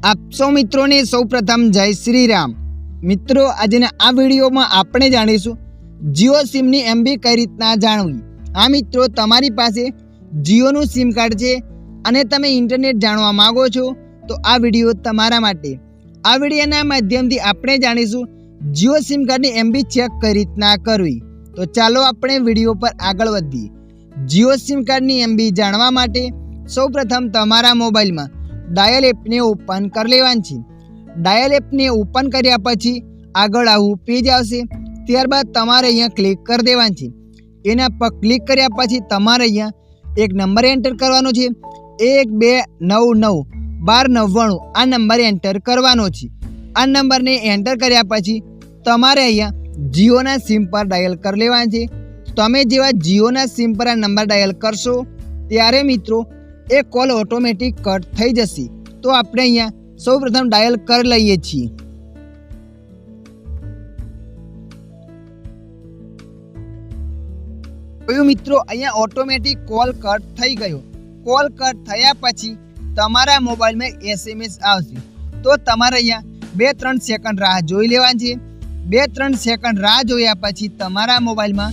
आप सौ मित्रों ने सौ प्रथम जय श्री राम। मित्रों આજના આ વિડીયોમાં આપણે જાણીશું જીઓ સિમની એમબી કઈ રીતના જાણવી। આ મિત્રો તમારી પાસે જીઓનું સિમ કાર્ડ છે અને તમે ઇન્ટરનેટ જાણવા માંગો છો તો આ વિડીયો તમારા માટે। આ વિડીયોના માધ્યમથી આપણે જાણીશું જીઓ સિમ કાર્ડની એમબી ચેક કઈ રીતના કરવી। તો ચાલો આપણે વિડીયો પર આગળ વધીએ। જીઓ સિમ કાર્ડની એમબી જાણવા માટે સૌપ્રથમ તમારા મોબાઈલમાં डायल एप ने ओपन कर लेवानी छे। डायल एप ने ओपन कर्या पछी आगळ आवुं पेज आवशे। त्यारबाद तमारे अहींया क्लिक कर देवानी छे। एना पर क्लिक कर्या पछी तमारे अहींया एक नंबर एंटर करवानो छे 12991299 आ नंबर एंटर करवानो छे। आ नंबर ने एंटर कर्या पछी तमारे अहींया जियोना सिम पर डायल कर लेवानी छे। तमे जेवा जियोना सिम पर आ नंबर डायल करशो त्यारे मित्रों एक कॉल ऑटोमेटिक कट थई जशे। तो आपणे अहींया सौप्रथम डायल कर लईए छीए। मित्रों अहींया ऑटोमेटिक कॉल कट थई गयो। कॉल कट थया पछी तमारा मोबाइल में एसएमएस आवशे। तो तमारे अहींया 2-3 सेकंड राह जोई लेवानी छे। 2-3 सेकंड राह जोया पछी तमारा मोबाइल में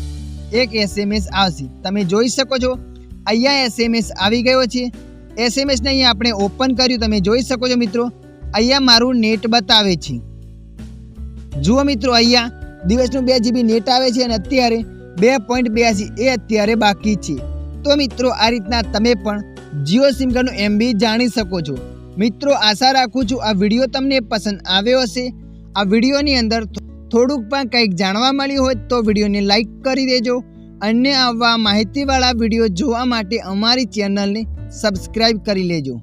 एक एसएमएस आवशे। तमे जोई शको छो अहींया एसएमएस आवी गयो छे। एसएमएस ने अहींया आपणे ओपन कर्युं। तमे जोई शको छो मित्रों अहींया मारुं नेट बतावे छे। जुओ मित्रों अहींया दिवसनुं 2 GB नेट आवे छे अने अत्यारे 2.82 ए अत्यारे बाकी छे। तो मित्रों आ रीतना तमे पण जियो सिम कार्डनुं एमबी जाणी शको छो। मित्रों आशा राखुं छुं आ विडियो तमने पसंद आव्यो हशे। आ विडियोनी अंदर थोडुंक पण कंईक जाणवा मळ्युं होय तो विडियोने लाइक करी देजो। अन्य आवा माहितीवाळा विडियो जोवा माटे अमारी चेनलने सब्सक्राइब करी लेजो।